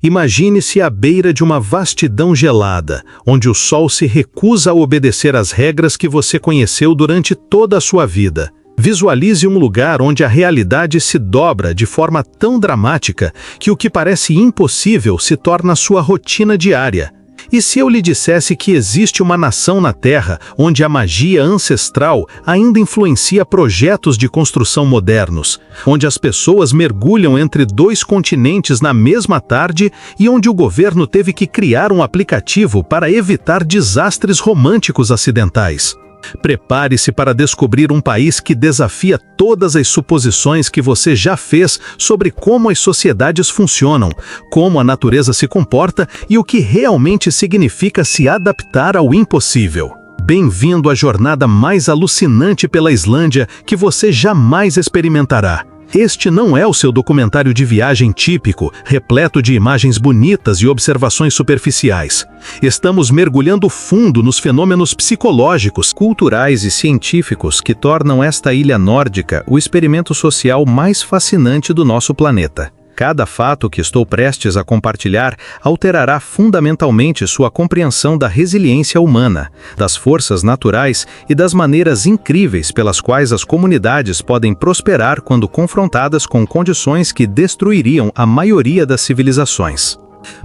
Imagine-se à beira de uma vastidão gelada, onde o sol se recusa a obedecer às regras que você conheceu durante toda a sua vida. Visualize um lugar onde a realidade se dobra de forma tão dramática que o que parece impossível se torna sua rotina diária. E se eu lhe dissesse que existe uma nação na Terra onde a magia ancestral ainda influencia projetos de construção modernos, onde as pessoas mergulham entre 2 continentes na mesma tarde e onde o governo teve que criar um aplicativo para evitar desastres românticos acidentais? Prepare-se para descobrir um país que desafia todas as suposições que você já fez sobre como as sociedades funcionam, como a natureza se comporta e o que realmente significa se adaptar ao impossível. Bem-vindo à jornada mais alucinante pela Islândia que você jamais experimentará. Este não é o seu documentário de viagem típico, repleto de imagens bonitas e observações superficiais. Estamos mergulhando fundo nos fenômenos psicológicos, culturais e científicos que tornam esta ilha nórdica o experimento social mais fascinante do nosso planeta. Cada fato que estou prestes a compartilhar alterará fundamentalmente sua compreensão da resiliência humana, das forças naturais e das maneiras incríveis pelas quais as comunidades podem prosperar quando confrontadas com condições que destruiriam a maioria das civilizações.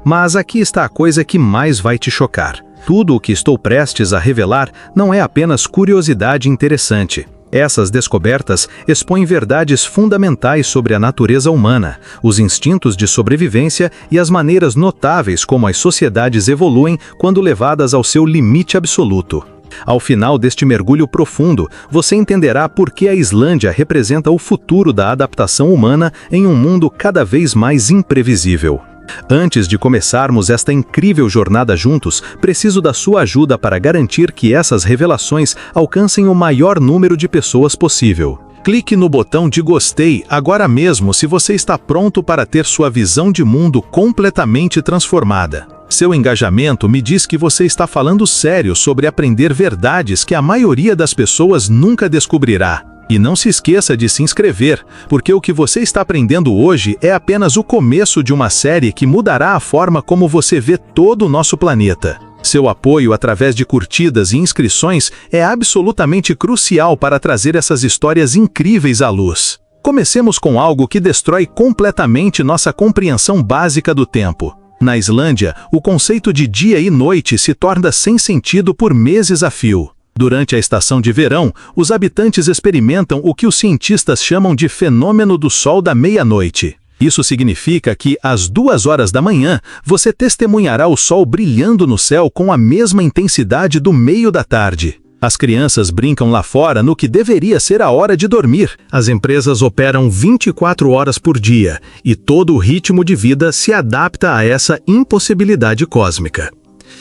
Mas aqui está a coisa que mais vai te chocar. Tudo o que estou prestes a revelar não é apenas curiosidade interessante. Essas descobertas expõem verdades fundamentais sobre a natureza humana, os instintos de sobrevivência e as maneiras notáveis como as sociedades evoluem quando levadas ao seu limite absoluto. Ao final deste mergulho profundo, você entenderá por que a Islândia representa o futuro da adaptação humana em um mundo cada vez mais imprevisível. Antes de começarmos esta incrível jornada juntos, preciso da sua ajuda para garantir que essas revelações alcancem o maior número de pessoas possível. Clique no botão de gostei agora mesmo se você está pronto para ter sua visão de mundo completamente transformada. Seu engajamento me diz que você está falando sério sobre aprender verdades que a maioria das pessoas nunca descobrirá. E não se esqueça de se inscrever, porque o que você está aprendendo hoje é apenas o começo de uma série que mudará a forma como você vê todo o nosso planeta. Seu apoio através de curtidas e inscrições é absolutamente crucial para trazer essas histórias incríveis à luz. Comecemos com algo que destrói completamente nossa compreensão básica do tempo. Na Islândia, o conceito de dia e noite se torna sem sentido por meses a fio. Durante a estação de verão, os habitantes experimentam o que os cientistas chamam de fenômeno do sol da meia-noite. Isso significa que, às 2 horas da manhã, você testemunhará o sol brilhando no céu com a mesma intensidade do meio da tarde. As crianças brincam lá fora no que deveria ser a hora de dormir. As empresas operam 24 horas por dia, e todo o ritmo de vida se adapta a essa impossibilidade cósmica.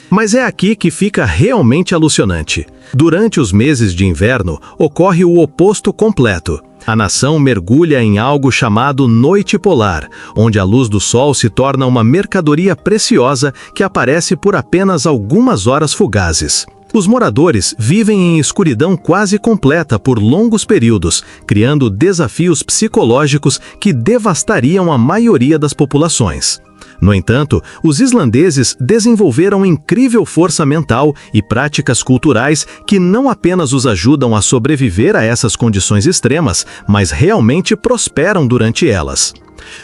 Mas é aqui que fica realmente alucinante. Durante os meses de inverno, ocorre o oposto completo. A nação mergulha em algo chamado noite polar, onde a luz do sol se torna uma mercadoria preciosa que aparece por apenas algumas horas fugazes. Os moradores vivem em escuridão quase completa por longos períodos, criando desafios psicológicos que devastariam a maioria das populações. No entanto, os islandeses desenvolveram incrível força mental e práticas culturais que não apenas os ajudam a sobreviver a essas condições extremas, mas realmente prosperam durante elas.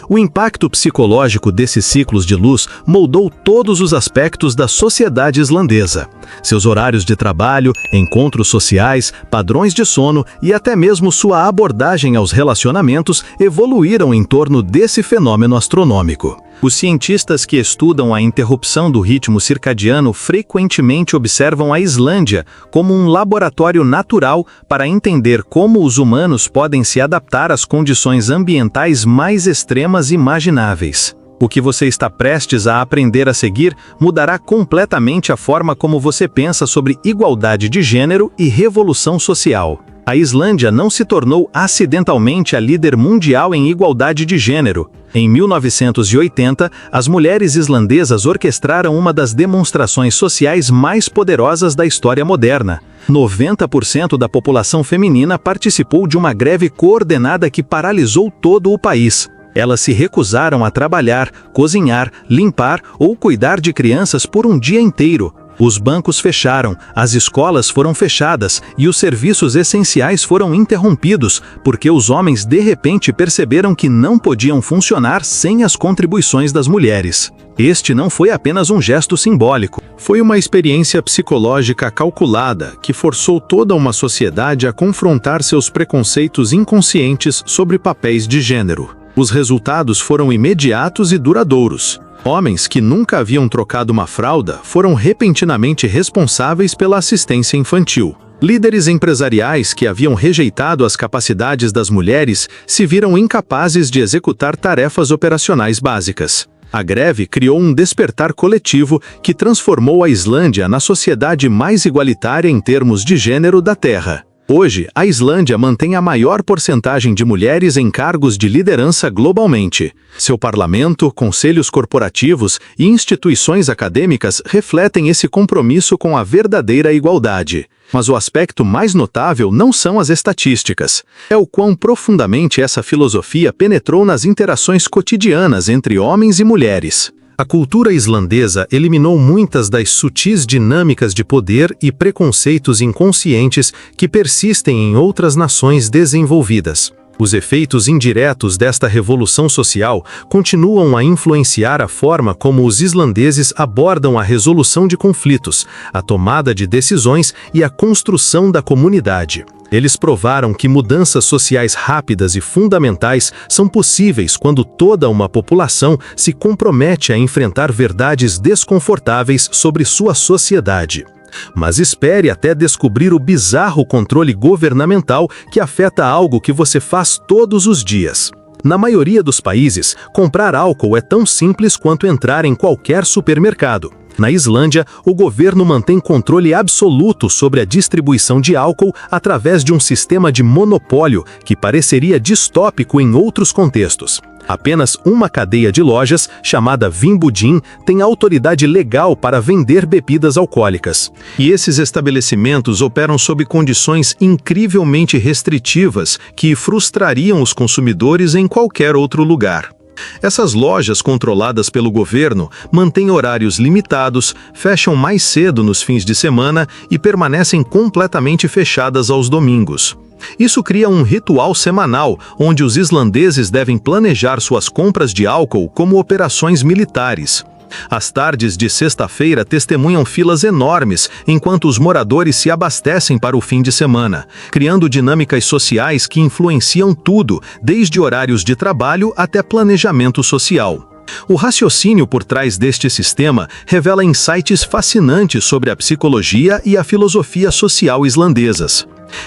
O impacto psicológico desses ciclos de luz moldou todos os aspectos da sociedade islandesa. Seus horários de trabalho, encontros sociais, padrões de sono e até mesmo sua abordagem aos relacionamentos evoluíram em torno desse fenômeno astronômico. Os cientistas que estudam a interrupção do ritmo circadiano frequentemente observam a Islândia como um laboratório natural para entender como os humanos podem se adaptar às condições ambientais mais extremas imagináveis. O que você está prestes a aprender a seguir mudará completamente a forma como você pensa sobre igualdade de gênero e revolução social. A Islândia não se tornou acidentalmente a líder mundial em igualdade de gênero. Em 1980, as mulheres islandesas orquestraram uma das demonstrações sociais mais poderosas da história moderna. 90% da população feminina participou de uma greve coordenada que paralisou todo o país. Elas se recusaram a trabalhar, cozinhar, limpar ou cuidar de crianças por um dia inteiro. Os bancos fecharam, as escolas foram fechadas e os serviços essenciais foram interrompidos, porque os homens de repente perceberam que não podiam funcionar sem as contribuições das mulheres. Este não foi apenas um gesto simbólico, foi uma experiência psicológica calculada que forçou toda uma sociedade a confrontar seus preconceitos inconscientes sobre papéis de gênero. Os resultados foram imediatos e duradouros. Homens que nunca haviam trocado uma fralda foram repentinamente responsáveis pela assistência infantil. Líderes empresariais que haviam rejeitado as capacidades das mulheres se viram incapazes de executar tarefas operacionais básicas. A greve criou um despertar coletivo que transformou a Islândia na sociedade mais igualitária em termos de gênero da Terra. Hoje, a Islândia mantém a maior porcentagem de mulheres em cargos de liderança globalmente. Seu parlamento, conselhos corporativos e instituições acadêmicas refletem esse compromisso com a verdadeira igualdade. Mas o aspecto mais notável não são as estatísticas. É o quão profundamente essa filosofia penetrou nas interações cotidianas entre homens e mulheres. A cultura islandesa eliminou muitas das sutis dinâmicas de poder e preconceitos inconscientes que persistem em outras nações desenvolvidas. Os efeitos indiretos desta revolução social continuam a influenciar a forma como os islandeses abordam a resolução de conflitos, a tomada de decisões e a construção da comunidade. Eles provaram que mudanças sociais rápidas e fundamentais são possíveis quando toda uma população se compromete a enfrentar verdades desconfortáveis sobre sua sociedade. Mas espere até descobrir o bizarro controle governamental que afeta algo que você faz todos os dias. Na maioria dos países, comprar álcool é tão simples quanto entrar em qualquer supermercado. Na Islândia, o governo mantém controle absoluto sobre a distribuição de álcool através de um sistema de monopólio que pareceria distópico em outros contextos. Apenas uma cadeia de lojas, chamada Vimbudin, tem autoridade legal para vender bebidas alcoólicas. E esses estabelecimentos operam sob condições incrivelmente restritivas que frustrariam os consumidores em qualquer outro lugar. Essas lojas controladas pelo governo mantêm horários limitados, fecham mais cedo nos fins de semana e permanecem completamente fechadas aos domingos. Isso cria um ritual semanal, onde os islandeses devem planejar suas compras de álcool como operações militares. As tardes de sexta-feira testemunham filas enormes, enquanto os moradores se abastecem para o fim de semana, criando dinâmicas sociais que influenciam tudo, desde horários de trabalho até planejamento social. O raciocínio por trás deste sistema revela insights fascinantes sobre a psicologia e a filosofia social islandesas.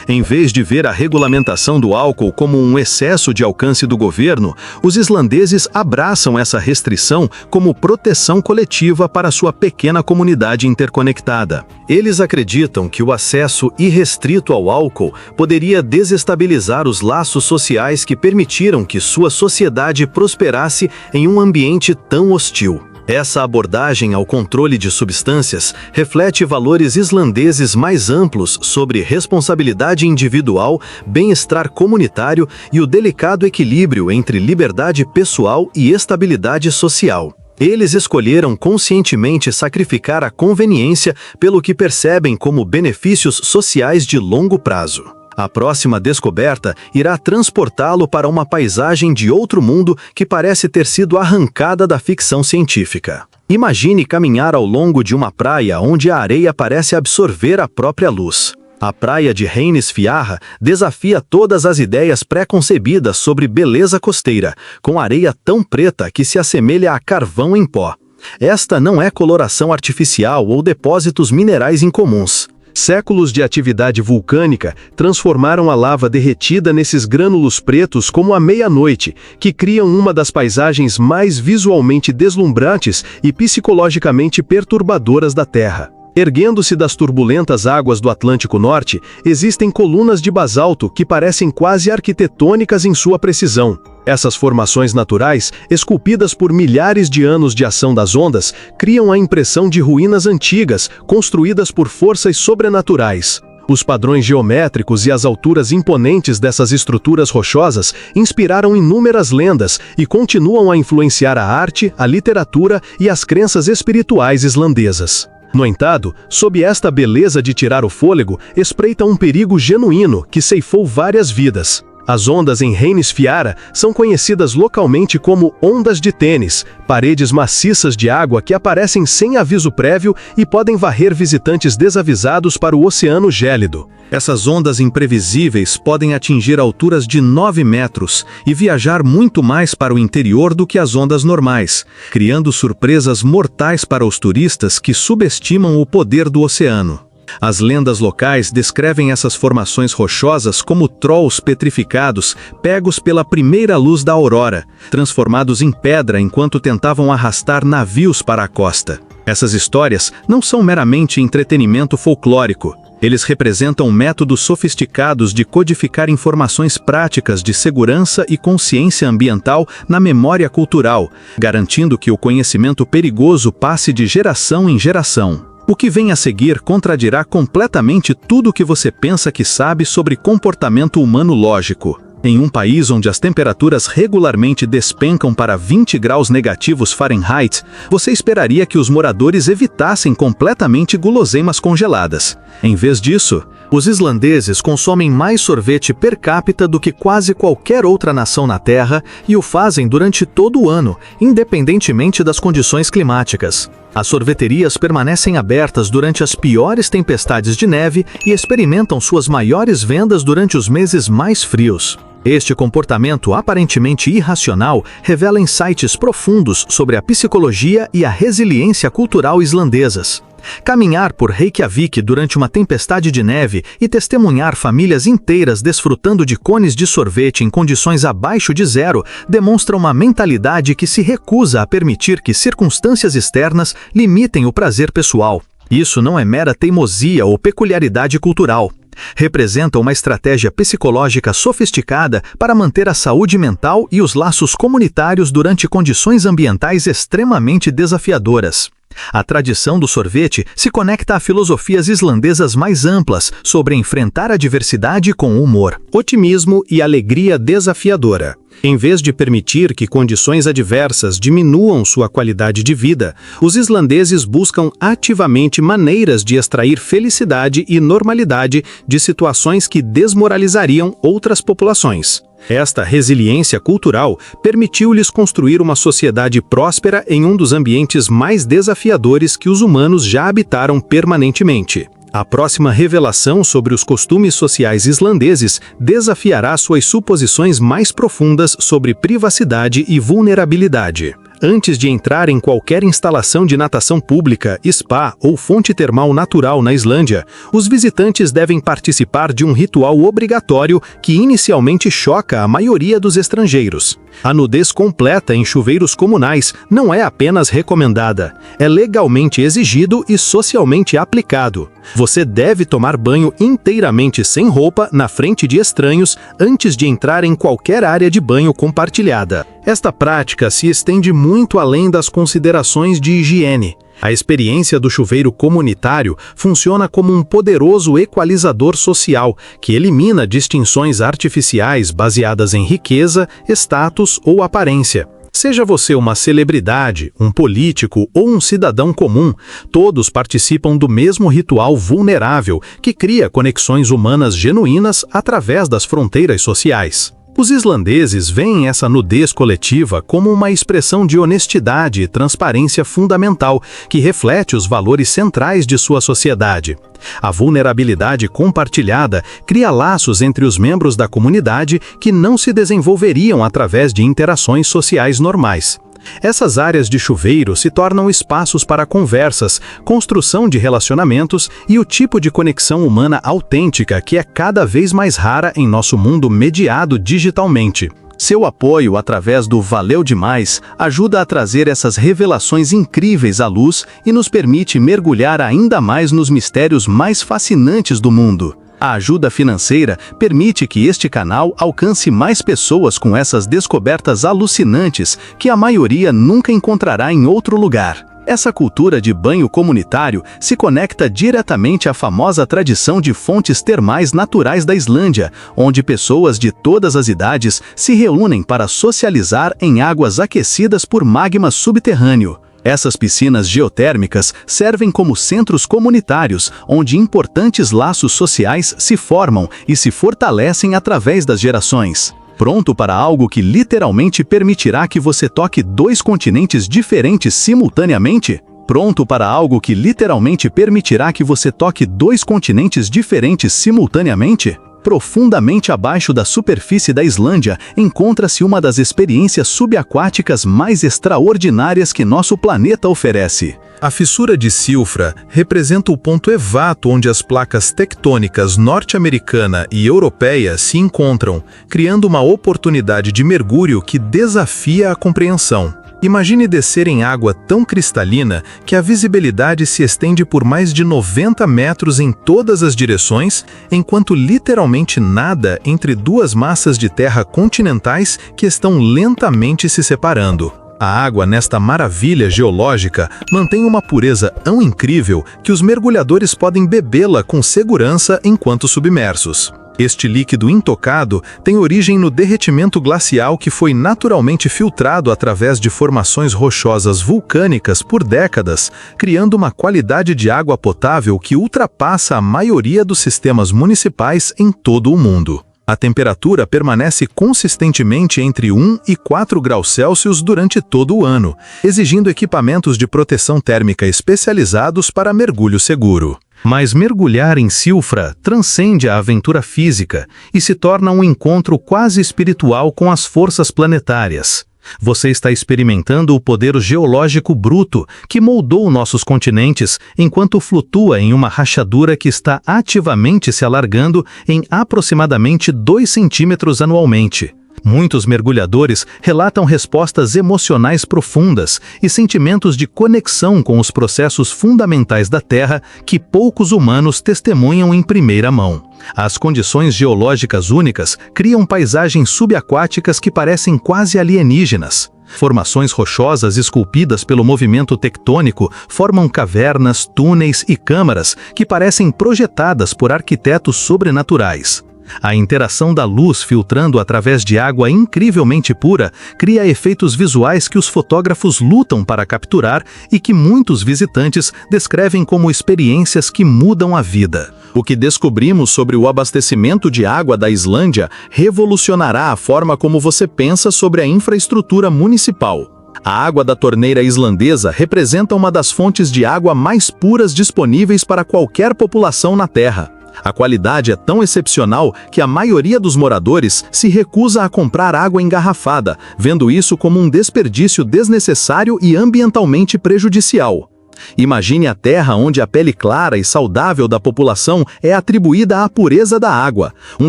Em vez de ver a regulamentação do álcool como um excesso de alcance do governo, os islandeses abraçam essa restrição como proteção coletiva para sua pequena comunidade interconectada. Eles acreditam que o acesso irrestrito ao álcool poderia desestabilizar os laços sociais que permitiram que sua sociedade prosperasse em um ambiente tão hostil. Essa abordagem ao controle de substâncias reflete valores islandeses mais amplos sobre responsabilidade individual, bem-estar comunitário e o delicado equilíbrio entre liberdade pessoal e estabilidade social. Eles escolheram conscientemente sacrificar a conveniência pelo que percebem como benefícios sociais de longo prazo. A próxima descoberta irá transportá-lo para uma paisagem de outro mundo que parece ter sido arrancada da ficção científica. Imagine caminhar ao longo de uma praia onde a areia parece absorver a própria luz. A praia de Reynisfjara desafia todas as ideias pré-concebidas sobre beleza costeira, com areia tão preta que se assemelha a carvão em pó. Esta não é coloração artificial ou depósitos minerais incomuns. Séculos de atividade vulcânica transformaram a lava derretida nesses grânulos pretos como a meia-noite, que criam uma das paisagens mais visualmente deslumbrantes e psicologicamente perturbadoras da Terra. Erguendo-se das turbulentas águas do Atlântico Norte, existem colunas de basalto que parecem quase arquitetônicas em sua precisão. Essas formações naturais, esculpidas por milhares de anos de ação das ondas, criam a impressão de ruínas antigas, construídas por forças sobrenaturais. Os padrões geométricos e as alturas imponentes dessas estruturas rochosas inspiraram inúmeras lendas e continuam a influenciar a arte, a literatura e as crenças espirituais islandesas. No entanto, sob esta beleza de tirar o fôlego, espreita um perigo genuíno que ceifou várias vidas. As ondas em Reynisfjara são conhecidas localmente como ondas de tênis, paredes maciças de água que aparecem sem aviso prévio e podem varrer visitantes desavisados para o oceano gélido. Essas ondas imprevisíveis podem atingir alturas de 9 metros e viajar muito mais para o interior do que as ondas normais, criando surpresas mortais para os turistas que subestimam o poder do oceano. As lendas locais descrevem essas formações rochosas como trolls petrificados, pegos pela primeira luz da aurora, transformados em pedra enquanto tentavam arrastar navios para a costa. Essas histórias não são meramente entretenimento folclórico. Eles representam métodos sofisticados de codificar informações práticas de segurança e consciência ambiental na memória cultural, garantindo que o conhecimento perigoso passe de geração em geração. O que vem a seguir contradirá completamente tudo o que você pensa que sabe sobre comportamento humano lógico. Em um país onde as temperaturas regularmente despencam para 20 graus negativos Fahrenheit, você esperaria que os moradores evitassem completamente guloseimas congeladas. Em vez disso, os islandeses consomem mais sorvete per capita do que quase qualquer outra nação na Terra e o fazem durante todo o ano, independentemente das condições climáticas. As sorveterias permanecem abertas durante as piores tempestades de neve e experimentam suas maiores vendas durante os meses mais frios. Este comportamento aparentemente irracional revela insights profundos sobre a psicologia e a resiliência cultural islandesas. Caminhar por Reykjavik durante uma tempestade de neve e testemunhar famílias inteiras desfrutando de cones de sorvete em condições abaixo de zero demonstra uma mentalidade que se recusa a permitir que circunstâncias externas limitem o prazer pessoal. Isso não é mera teimosia ou peculiaridade cultural. Representa uma estratégia psicológica sofisticada para manter a saúde mental e os laços comunitários durante condições ambientais extremamente desafiadoras. A tradição do sorvete se conecta a filosofias islandesas mais amplas sobre enfrentar a diversidade com humor, otimismo e alegria desafiadora. Em vez de permitir que condições adversas diminuam sua qualidade de vida, os islandeses buscam ativamente maneiras de extrair felicidade e normalidade de situações que desmoralizariam outras populações. Esta resiliência cultural permitiu-lhes construir uma sociedade próspera em um dos ambientes mais desafiadores que os humanos já habitaram permanentemente. A próxima revelação sobre os costumes sociais islandeses desafiará suas suposições mais profundas sobre privacidade e vulnerabilidade. Antes de entrar em qualquer instalação de natação pública, spa ou fonte termal natural na Islândia, os visitantes devem participar de um ritual obrigatório que inicialmente choca a maioria dos estrangeiros. A nudez completa em chuveiros comunais não é apenas recomendada, é legalmente exigido e socialmente aplicado. Você deve tomar banho inteiramente sem roupa na frente de estranhos antes de entrar em qualquer área de banho compartilhada. Esta prática se estende muito além das considerações de higiene. A experiência do chuveiro comunitário funciona como um poderoso equalizador social que elimina distinções artificiais baseadas em riqueza, status ou aparência. Seja você uma celebridade, um político ou um cidadão comum, todos participam do mesmo ritual vulnerável que cria conexões humanas genuínas através das fronteiras sociais. Os islandeses veem essa nudez coletiva como uma expressão de honestidade e transparência fundamental que reflete os valores centrais de sua sociedade. A vulnerabilidade compartilhada cria laços entre os membros da comunidade que não se desenvolveriam através de interações sociais normais. Essas áreas de chuveiro se tornam espaços para conversas, construção de relacionamentos e o tipo de conexão humana autêntica que é cada vez mais rara em nosso mundo mediado digitalmente. Seu apoio através do Valeu Demais ajuda a trazer essas revelações incríveis à luz e nos permite mergulhar ainda mais nos mistérios mais fascinantes do mundo. A ajuda financeira permite que este canal alcance mais pessoas com essas descobertas alucinantes que a maioria nunca encontrará em outro lugar. Essa cultura de banho comunitário se conecta diretamente à famosa tradição de fontes termais naturais da Islândia, onde pessoas de todas as idades se reúnem para socializar em águas aquecidas por magma subterrâneo. Essas piscinas geotérmicas servem como centros comunitários, onde importantes laços sociais se formam e se fortalecem através das gerações. Pronto para algo que literalmente permitirá que você toque 2 continentes diferentes simultaneamente? Pronto para algo que literalmente permitirá que você toque 2 continentes diferentes simultaneamente? Profundamente abaixo da superfície da Islândia, encontra-se uma das experiências subaquáticas mais extraordinárias que nosso planeta oferece. A fissura de Silfra representa o ponto exato onde as placas tectônicas norte-americana e europeia se encontram, criando uma oportunidade de mergulho que desafia a compreensão. Imagine descer em água tão cristalina que a visibilidade se estende por mais de 90 metros em todas as direções, enquanto literalmente nada entre 2 massas de terra continentais que estão lentamente se separando. A água nesta maravilha geológica mantém uma pureza tão incrível que os mergulhadores podem bebê-la com segurança enquanto submersos. Este líquido intocado tem origem no derretimento glacial que foi naturalmente filtrado através de formações rochosas vulcânicas por décadas, criando uma qualidade de água potável que ultrapassa a maioria dos sistemas municipais em todo o mundo. A temperatura permanece consistentemente entre 1 e 4 graus Celsius durante todo o ano, exigindo equipamentos de proteção térmica especializados para mergulho seguro. Mas mergulhar em Silfra transcende a aventura física e se torna um encontro quase espiritual com as forças planetárias. Você está experimentando o poder geológico bruto que moldou nossos continentes enquanto flutua em uma rachadura que está ativamente se alargando em aproximadamente 2 centímetros anualmente. Muitos mergulhadores relatam respostas emocionais profundas e sentimentos de conexão com os processos fundamentais da Terra que poucos humanos testemunham em primeira mão. As condições geológicas únicas criam paisagens subaquáticas que parecem quase alienígenas. Formações rochosas esculpidas pelo movimento tectônico formam cavernas, túneis e câmaras que parecem projetadas por arquitetos sobrenaturais. A interação da luz filtrando através de água incrivelmente pura cria efeitos visuais que os fotógrafos lutam para capturar e que muitos visitantes descrevem como experiências que mudam a vida. O que descobrimos sobre o abastecimento de água da Islândia revolucionará a forma como você pensa sobre a infraestrutura municipal. A água da torneira islandesa representa uma das fontes de água mais puras disponíveis para qualquer população na Terra. A qualidade é tão excepcional que a maioria dos moradores se recusa a comprar água engarrafada, vendo isso como um desperdício desnecessário e ambientalmente prejudicial. Imagine a terra onde a pele clara e saudável da população é atribuída à pureza da água, um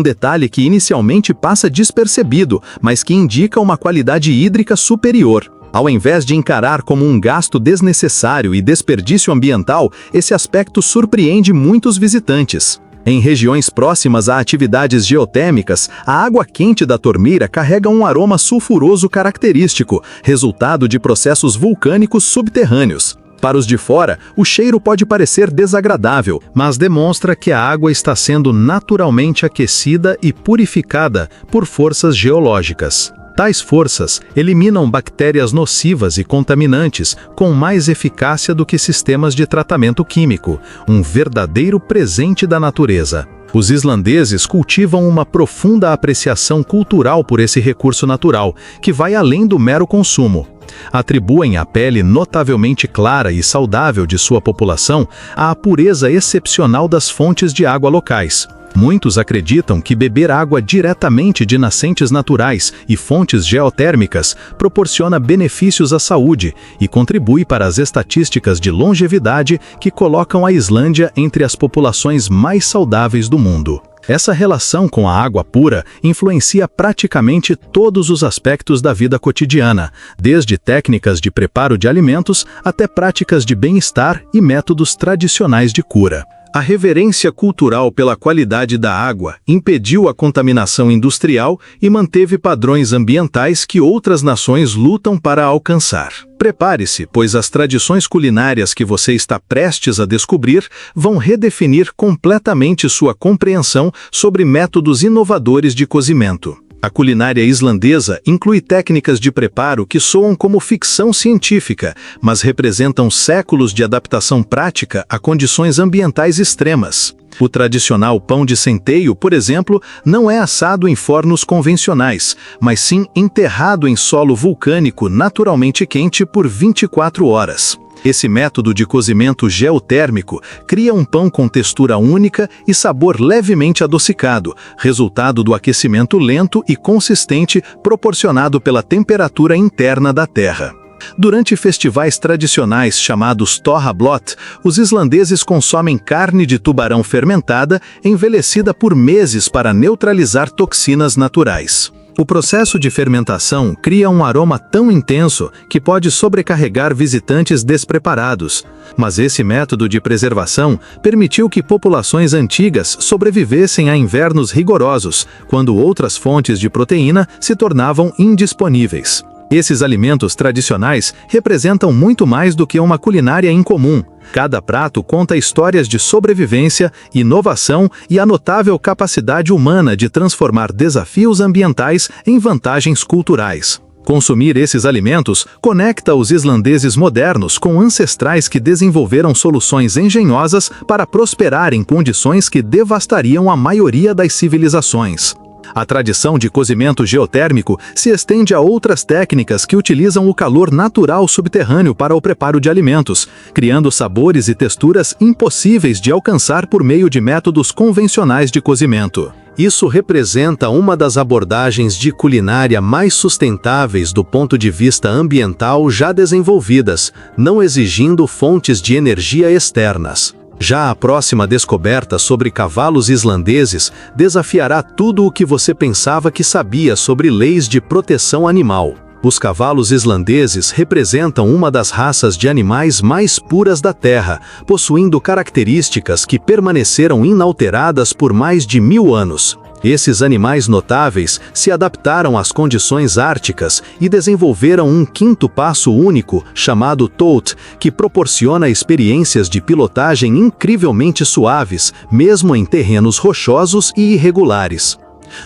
detalhe que inicialmente passa despercebido, mas que indica uma qualidade hídrica superior. Ao invés de encarar como um gasto desnecessário e desperdício ambiental, esse aspecto surpreende muitos visitantes. Em regiões próximas a atividades geotérmicas, a água quente da torneira carrega um aroma sulfuroso característico, resultado de processos vulcânicos subterrâneos. Para os de fora, o cheiro pode parecer desagradável, mas demonstra que a água está sendo naturalmente aquecida e purificada por forças geológicas. Tais forças eliminam bactérias nocivas e contaminantes com mais eficácia do que sistemas de tratamento químico, um verdadeiro presente da natureza. Os islandeses cultivam uma profunda apreciação cultural por esse recurso natural, que vai além do mero consumo. Atribuem à pele notavelmente clara e saudável de sua população à pureza excepcional das fontes de água locais. Muitos acreditam que beber água diretamente de nascentes naturais e fontes geotérmicas proporciona benefícios à saúde e contribui para as estatísticas de longevidade que colocam a Islândia entre as populações mais saudáveis do mundo. Essa relação com a água pura influencia praticamente todos os aspectos da vida cotidiana, desde técnicas de preparo de alimentos até práticas de bem-estar e métodos tradicionais de cura. A reverência cultural pela qualidade da água impediu a contaminação industrial e manteve padrões ambientais que outras nações lutam para alcançar. Prepare-se, pois as tradições culinárias que você está prestes a descobrir vão redefinir completamente sua compreensão sobre métodos inovadores de cozimento. A culinária islandesa inclui técnicas de preparo que soam como ficção científica, mas representam séculos de adaptação prática a condições ambientais extremas. O tradicional pão de centeio, por exemplo, não é assado em fornos convencionais, mas sim enterrado em solo vulcânico naturalmente quente por 24 horas. Esse método de cozimento geotérmico cria um pão com textura única e sabor levemente adocicado, resultado do aquecimento lento e consistente proporcionado pela temperatura interna da terra. Durante festivais tradicionais chamados Thorrablot, os islandeses consomem carne de tubarão fermentada, envelhecida por meses para neutralizar toxinas naturais. O processo de fermentação cria um aroma tão intenso que pode sobrecarregar visitantes despreparados. Mas esse método de preservação permitiu que populações antigas sobrevivessem a invernos rigorosos, quando outras fontes de proteína se tornavam indisponíveis. Esses alimentos tradicionais representam muito mais do que uma culinária incomum. Cada prato conta histórias de sobrevivência, inovação e a notável capacidade humana de transformar desafios ambientais em vantagens culturais. Consumir esses alimentos conecta os islandeses modernos com ancestrais que desenvolveram soluções engenhosas para prosperar em condições que devastariam a maioria das civilizações. A tradição de cozimento geotérmico se estende a outras técnicas que utilizam o calor natural subterrâneo para o preparo de alimentos, criando sabores e texturas impossíveis de alcançar por meio de métodos convencionais de cozimento. Isso representa uma das abordagens de culinária mais sustentáveis do ponto de vista ambiental já desenvolvidas, não exigindo fontes de energia externas. Já a próxima descoberta sobre cavalos islandeses desafiará tudo o que você pensava que sabia sobre leis de proteção animal. Os cavalos islandeses representam uma das raças de animais mais puras da Terra, possuindo características que permaneceram inalteradas por mais de 1000 anos. Esses animais notáveis se adaptaram às condições árticas e desenvolveram um quinto passo único, chamado Tote, que proporciona experiências de pilotagem incrivelmente suaves, mesmo em terrenos rochosos e irregulares.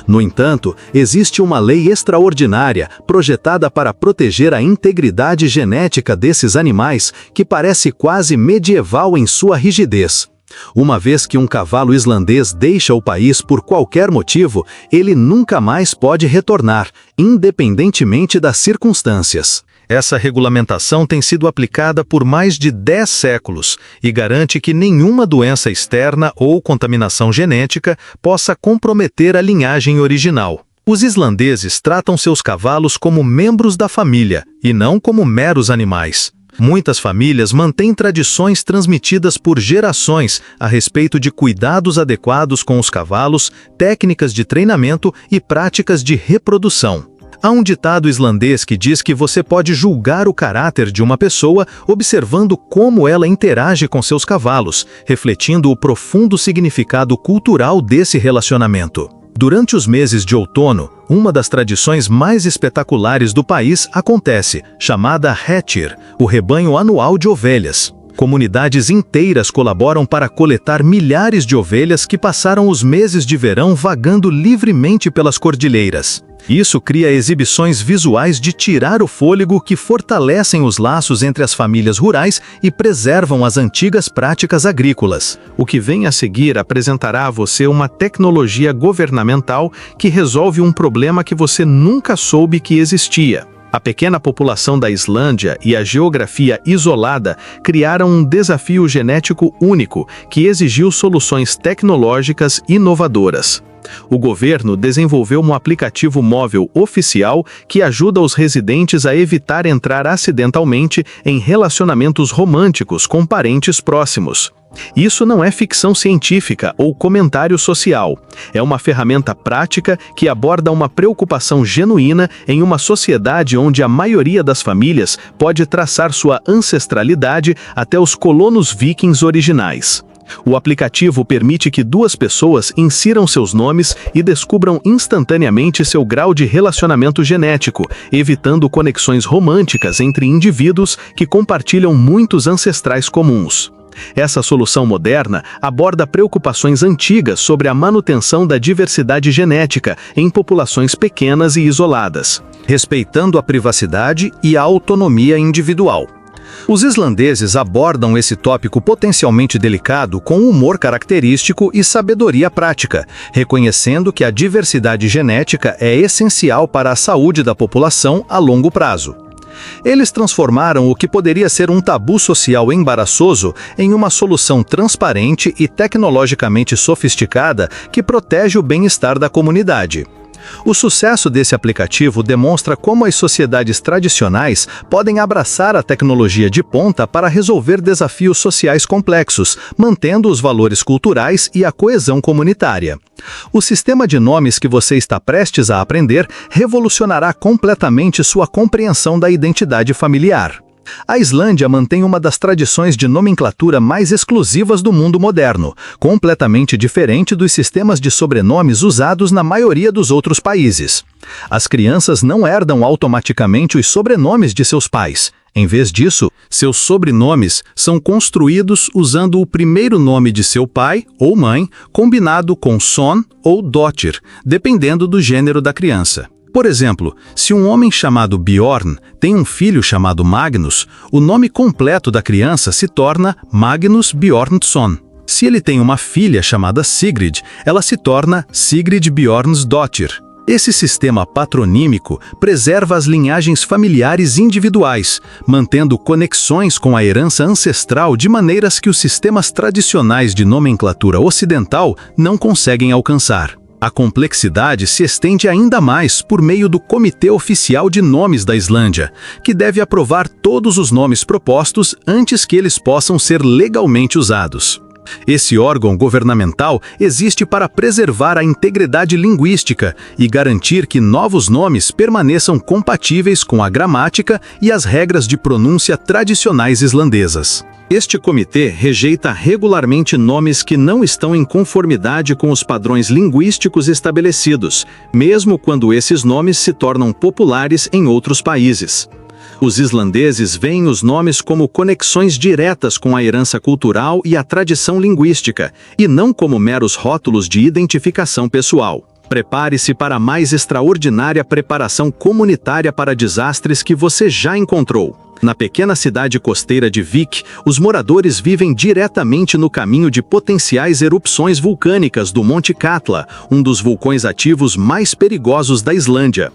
No entanto, existe uma lei extraordinária, projetada para proteger a integridade genética desses animais, que parece quase medieval em sua rigidez. Uma vez que um cavalo islandês deixa o país por qualquer motivo, ele nunca mais pode retornar, independentemente das circunstâncias. Essa regulamentação tem sido aplicada por mais de 10 séculos e garante que nenhuma doença externa ou contaminação genética possa comprometer a linhagem original. Os islandeses tratam seus cavalos como membros da família e não como meros animais. Muitas famílias mantêm tradições transmitidas por gerações a respeito de cuidados adequados com os cavalos, técnicas de treinamento e práticas de reprodução. Há um ditado islandês que diz que você pode julgar o caráter de uma pessoa observando como ela interage com seus cavalos, refletindo o profundo significado cultural desse relacionamento. Durante os meses de outono, uma das tradições mais espetaculares do país acontece, chamada Hættir, o rebanho anual de ovelhas. Comunidades inteiras colaboram para coletar milhares de ovelhas que passaram os meses de verão vagando livremente pelas cordilheiras. Isso cria exibições visuais de tirar o fôlego que fortalecem os laços entre as famílias rurais e preservam as antigas práticas agrícolas. O que vem a seguir apresentará a você uma tecnologia governamental que resolve um problema que você nunca soube que existia. A pequena população da Islândia e a geografia isolada criaram um desafio genético único que exigiu soluções tecnológicas inovadoras. O governo desenvolveu um aplicativo móvel oficial que ajuda os residentes a evitar entrar acidentalmente em relacionamentos românticos com parentes próximos. Isso não é ficção científica ou comentário social. É uma ferramenta prática que aborda uma preocupação genuína em uma sociedade onde a maioria das famílias pode traçar sua ancestralidade até os colonos vikings originais. O aplicativo permite que duas pessoas insiram seus nomes e descubram instantaneamente seu grau de relacionamento genético, evitando conexões românticas entre indivíduos que compartilham muitos ancestrais comuns. Essa solução moderna aborda preocupações antigas sobre a manutenção da diversidade genética em populações pequenas e isoladas, respeitando a privacidade e a autonomia individual. Os islandeses abordam esse tópico potencialmente delicado com humor característico e sabedoria prática, reconhecendo que a diversidade genética é essencial para a saúde da população a longo prazo. Eles transformaram o que poderia ser um tabu social embaraçoso em uma solução transparente e tecnologicamente sofisticada que protege o bem-estar da comunidade. O sucesso desse aplicativo demonstra como as sociedades tradicionais podem abraçar a tecnologia de ponta para resolver desafios sociais complexos, mantendo os valores culturais e a coesão comunitária. O sistema de nomes que você está prestes a aprender revolucionará completamente sua compreensão da identidade familiar. A Islândia mantém uma das tradições de nomenclatura mais exclusivas do mundo moderno, completamente diferente dos sistemas de sobrenomes usados na maioria dos outros países. As crianças não herdam automaticamente os sobrenomes de seus pais. Em vez disso, seus sobrenomes são construídos usando o primeiro nome de seu pai ou mãe, combinado com son ou dóttir, dependendo do gênero da criança. Por exemplo, se um homem chamado Bjorn tem um filho chamado Magnus, o nome completo da criança se torna Magnus Bjornsson. Se ele tem uma filha chamada Sigrid, ela se torna Sigrid Bjornsdóttir. Esse sistema patronímico preserva as linhagens familiares individuais, mantendo conexões com a herança ancestral de maneiras que os sistemas tradicionais de nomenclatura ocidental não conseguem alcançar. A complexidade se estende ainda mais por meio do Comitê Oficial de Nomes da Islândia, que deve aprovar todos os nomes propostos antes que eles possam ser legalmente usados. Esse órgão governamental existe para preservar a integridade linguística e garantir que novos nomes permaneçam compatíveis com a gramática e as regras de pronúncia tradicionais islandesas. Este comitê rejeita regularmente nomes que não estão em conformidade com os padrões linguísticos estabelecidos, mesmo quando esses nomes se tornam populares em outros países. Os islandeses veem os nomes como conexões diretas com a herança cultural e a tradição linguística, e não como meros rótulos de identificação pessoal. Prepare-se para a mais extraordinária preparação comunitária para desastres que você já encontrou. Na pequena cidade costeira de Vik, os moradores vivem diretamente no caminho de potenciais erupções vulcânicas do Monte Katla, um dos vulcões ativos mais perigosos da Islândia.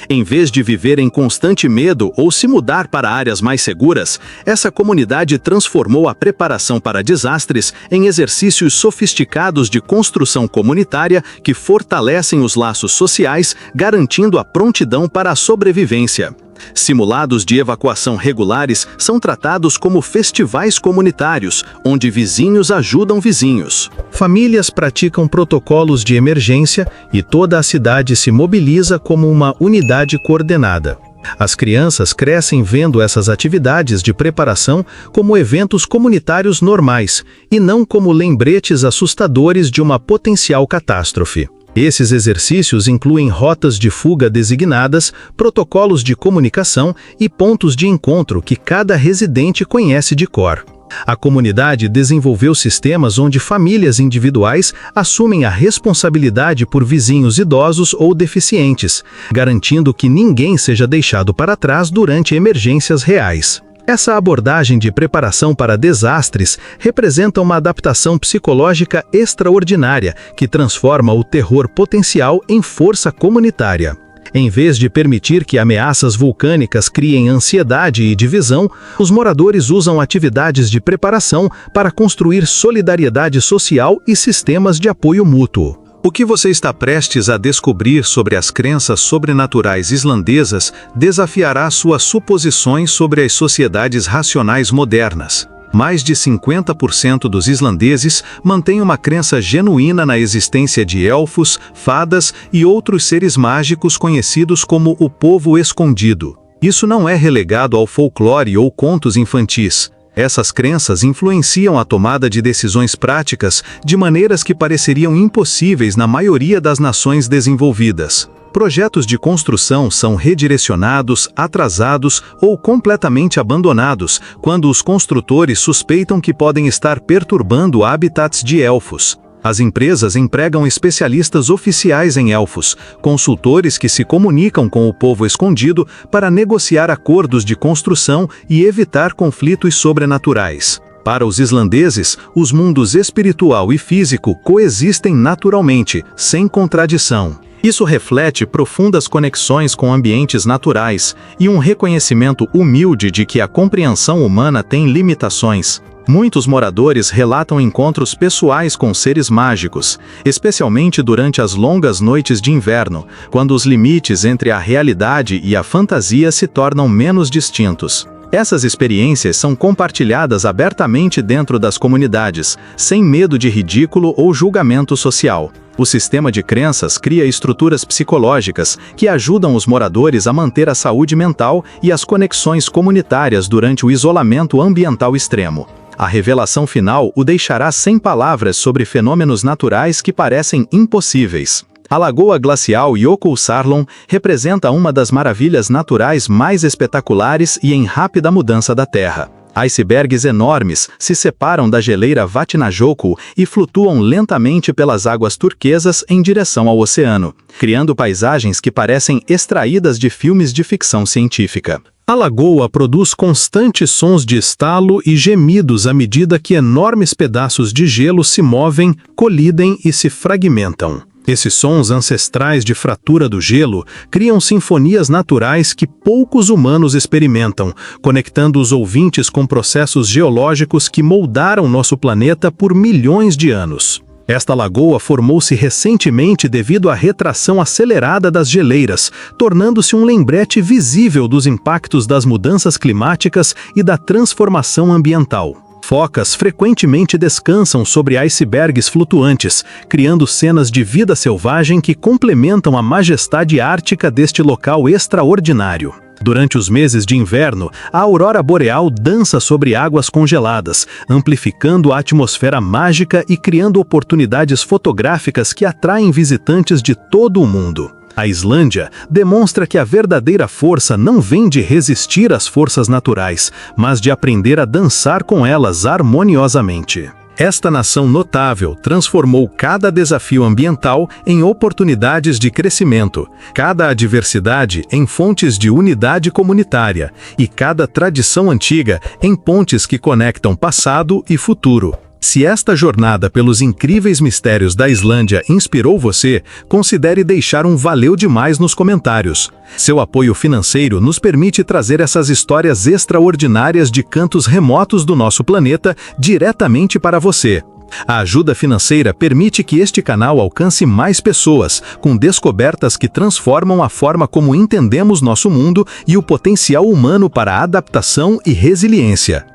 Em vez de viver em constante medo ou se mudar para áreas mais seguras, essa comunidade transformou a preparação para desastres em exercícios sofisticados de construção comunitária que fortalecem os laços sociais, garantindo a prontidão para a sobrevivência. Simulados de evacuação regulares são tratados como festivais comunitários, onde vizinhos ajudam vizinhos. Famílias praticam protocolos de emergência e toda a cidade se mobiliza como uma unidade coordenada. As crianças crescem vendo essas atividades de preparação como eventos comunitários normais e não como lembretes assustadores de uma potencial catástrofe. Esses exercícios incluem rotas de fuga designadas, protocolos de comunicação e pontos de encontro que cada residente conhece de cor. A comunidade desenvolveu sistemas onde famílias individuais assumem a responsabilidade por vizinhos idosos ou deficientes, garantindo que ninguém seja deixado para trás durante emergências reais. Essa abordagem de preparação para desastres representa uma adaptação psicológica extraordinária que transforma o terror potencial em força comunitária. Em vez de permitir que ameaças vulcânicas criem ansiedade e divisão, os moradores usam atividades de preparação para construir solidariedade social e sistemas de apoio mútuo. O que você está prestes a descobrir sobre as crenças sobrenaturais islandesas desafiará suas suposições sobre as sociedades racionais modernas. Mais de 50% dos islandeses mantêm uma crença genuína na existência de elfos, fadas e outros seres mágicos conhecidos como o povo escondido. Isso não é relegado ao folclore ou contos infantis. Essas crenças influenciam a tomada de decisões práticas de maneiras que pareceriam impossíveis na maioria das nações desenvolvidas. Projetos de construção são redirecionados, atrasados ou completamente abandonados quando os construtores suspeitam que podem estar perturbando habitats de elfos. As empresas empregam especialistas oficiais em elfos, consultores que se comunicam com o povo escondido para negociar acordos de construção e evitar conflitos sobrenaturais. Para os islandeses, os mundos espiritual e físico coexistem naturalmente, sem contradição. Isso reflete profundas conexões com ambientes naturais e um reconhecimento humilde de que a compreensão humana tem limitações. Muitos moradores relatam encontros pessoais com seres mágicos, especialmente durante as longas noites de inverno, quando os limites entre a realidade e a fantasia se tornam menos distintos. Essas experiências são compartilhadas abertamente dentro das comunidades, sem medo de ridículo ou julgamento social. O sistema de crenças cria estruturas psicológicas que ajudam os moradores a manter a saúde mental e as conexões comunitárias durante o isolamento ambiental extremo. A revelação final o deixará sem palavras sobre fenômenos naturais que parecem impossíveis. A Lagoa Glacial Jökulsárlón representa uma das maravilhas naturais mais espetaculares e em rápida mudança da Terra. Icebergs enormes se separam da geleira Vatnajökull e flutuam lentamente pelas águas turquesas em direção ao oceano, criando paisagens que parecem extraídas de filmes de ficção científica. A lagoa produz constantes sons de estalo e gemidos à medida que enormes pedaços de gelo se movem, colidem e se fragmentam. Esses sons ancestrais de fratura do gelo criam sinfonias naturais que poucos humanos experimentam, conectando os ouvintes com processos geológicos que moldaram nosso planeta por milhões de anos. Esta lagoa formou-se recentemente devido à retração acelerada das geleiras, tornando-se um lembrete visível dos impactos das mudanças climáticas e da transformação ambiental. Focas frequentemente descansam sobre icebergs flutuantes, criando cenas de vida selvagem que complementam a majestade ártica deste local extraordinário. Durante os meses de inverno, a aurora boreal dança sobre águas congeladas, amplificando a atmosfera mágica e criando oportunidades fotográficas que atraem visitantes de todo o mundo. A Islândia demonstra que a verdadeira força não vem de resistir às forças naturais, mas de aprender a dançar com elas harmoniosamente. Esta nação notável transformou cada desafio ambiental em oportunidades de crescimento, cada adversidade em fontes de unidade comunitária e cada tradição antiga em pontes que conectam passado e futuro. Se esta jornada pelos incríveis mistérios da Islândia inspirou você, considere deixar um valeu demais nos comentários. Seu apoio financeiro nos permite trazer essas histórias extraordinárias de cantos remotos do nosso planeta diretamente para você. A ajuda financeira permite que este canal alcance mais pessoas, com descobertas que transformam a forma como entendemos nosso mundo e o potencial humano para adaptação e resiliência.